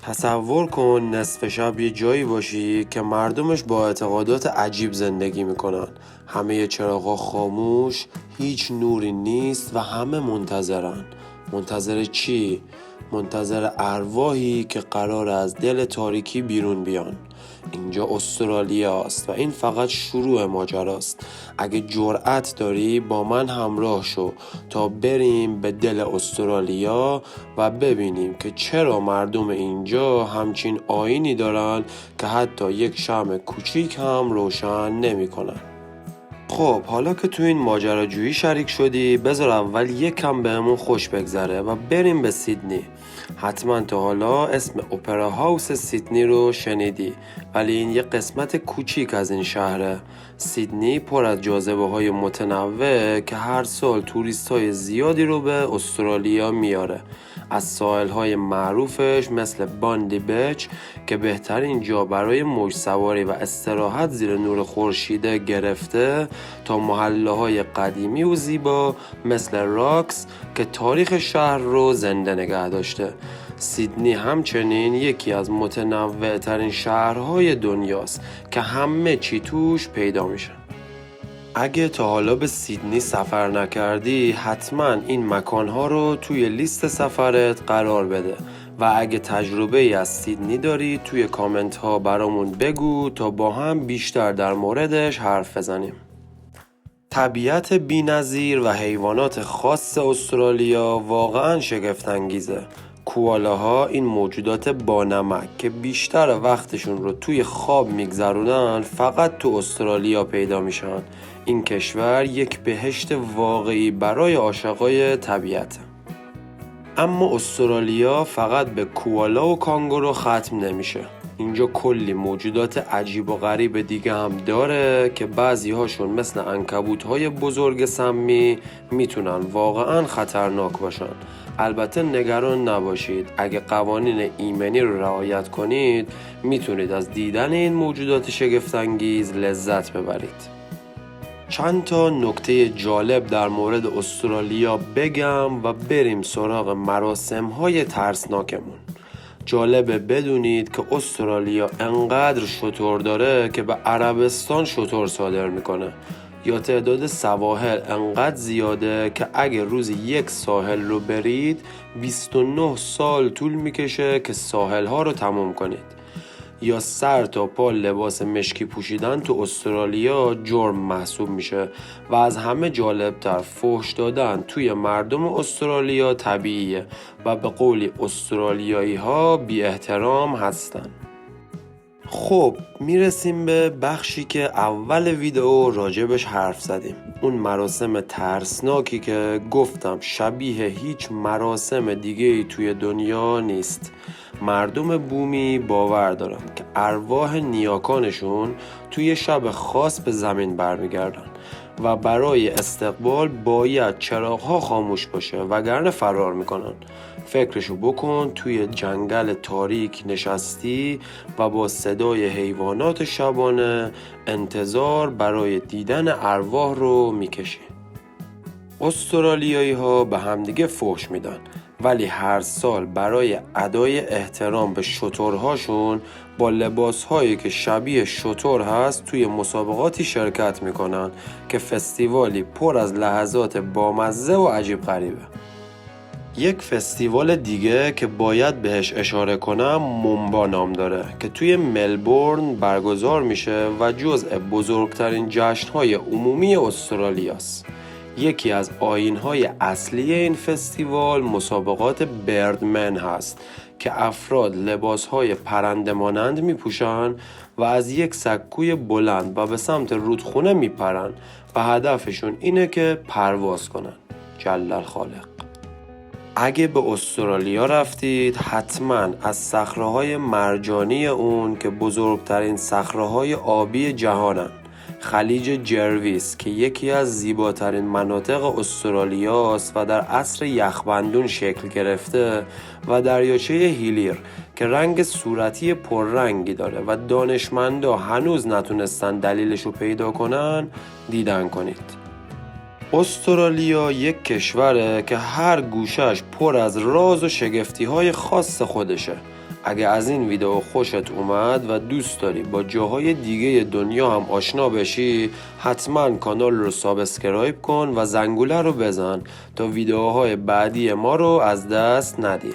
تصور کن نصف شب یه جایی باشی که مردمش با اعتقادات عجیب زندگی میکنن. همه چراغا خاموش، هیچ نوری نیست و همه منتظرن. منتظر چی؟ منتظر ارواحی که قرار از دل تاریکی بیرون بیان. اینجا استرالیا است و این فقط شروع ماجراست. اگه جرأت داری با من همراه شو تا بریم به دل استرالیا و ببینیم که چرا مردم اینجا همچین آیینی دارن که حتی یک شمع کوچیک هم روشن نمی کنن. خب حالا که تو این ماجراجویی شریک شدی، بذار اول یکم بهمون خوش بگذره و بریم به سیدنی. حتما تا حالا اسم اپرا هاوس سیدنی رو شنیدی، ولی این یه قسمت کوچیک از این شهره. سیدنی پر از جاذبه های متنوع که هر سال توریست های زیادی رو به استرالیا میاره. از ساحل های معروفش مثل باندی بیچ که بهترین جا برای موج سواری و استراحت زیر نور خورشید گرفته، تا محله های قدیمی و زیبا مثل راکس که تاریخ شهر رو زنده نگه داشته. سیدنی همچنین یکی از متنوع ترین شهرهای دنیاست که همه چی توش پیدا میشه. اگه تا حالا به سیدنی سفر نکردی، حتما این مکانها رو توی لیست سفرت قرار بده و اگه تجربه ای از سیدنی داری توی کامنت ها برامون بگو تا با هم بیشتر در موردش حرف بزنیم. طبیعت بی‌نظیر و حیوانات خاص استرالیا واقعاً شگفت انگیزه. کوالاها، این موجودات بانمک که بیشتر وقتشون رو توی خواب میگذرونن، فقط تو استرالیا پیدا میشن. این کشور یک بهشت واقعی برای عاشقای طبیعته. اما استرالیا فقط به کوالا و کانگورو ختم نمیشه. اینجا کلی موجودات عجیب و غریب دیگه هم داره که بعضی هاشون مثل عنکبوت‌های بزرگ سمی میتونن واقعا خطرناک باشن. البته نگران نباشید، اگه قوانین ایمنی رو رعایت کنید میتونید از دیدن این موجودات شگفت‌انگیز لذت ببرید. چند تا نکته جالب در مورد استرالیا بگم و بریم سراغ مراسم‌های ترسناکمون. جالبه بدونید که استرالیا انقدر شتر داره که به عربستان شتر صادر میکنه، یا تعداد سواحل انقدر زیاده که اگه روزی یک ساحل رو برید 29 سال طول میکشه که ساحل ها رو تموم کنید. یا سر تا پا لباس مشکی پوشیدن تو استرالیا جرم محسوب میشه و از همه جالبتر فحش دادن توی مردم استرالیا طبیعیه و به قولی استرالیایی ها بی احترام هستن. خب میرسیم به بخشی که اول ویدئو راجبش حرف زدیم، اون مراسم ترسناکی که گفتم شبیه هیچ مراسم دیگه‌ای توی دنیا نیست. مردم بومی باور دارن که ارواح نیاکانشون توی شب خاص به زمین برمیگردن و برای استقبال باید چراغ‌ها خاموش باشه وگرنه فرار میکنن. فکرشو بکن توی جنگل تاریک نشستی و با صدای حیوانات شبانه انتظار برای دیدن ارواح رو میکشی. استرالیایی ها به همدیگه فحش میدن، ولی هر سال برای ادای احترام به شترهاشون با لباسهایی که شبیه شتر هست توی مسابقاتی شرکت میکنن که فستیوالی پر از لحظات بامزه و عجیب غریبه. یک فستیوال دیگه که باید بهش اشاره کنم مومبا نام داره که توی ملبورن برگزار میشه و جزء بزرگترین جشن‌های عمومی استرالیاست. یکی از آیین‌های اصلی این فستیوال مسابقات بردمن هست که افراد لباس‌های پرنده مانند میپوشن و از یک سکوی بلند و به سمت رودخونه میپرن و هدفشون اینه که پرواز کنن. جل الخالق. اگه به استرالیا رفتید حتما از صخره‌های مرجانی اون که بزرگترین صخره‌های آبی جهانن، خلیج جرویس که یکی از زیباترین مناطق استرالیاست و در عصر یخبندون شکل گرفته، و دریاچه هیلیر که رنگ صورتی پررنگی داره و دانشمندا هنوز نتونستن دلیلشو پیدا کنن، دیدن کنید. استرالیا یک کشوره که هر گوشش پر از راز و شگفتی‌های خاص خودشه. اگه از این ویدیو خوشت اومد و دوست داری با جاهای دیگه دنیا هم آشنا بشی، حتما کانال رو سابسکرایب کن و زنگوله رو بزن تا ویدیوهای بعدی ما رو از دست ندی.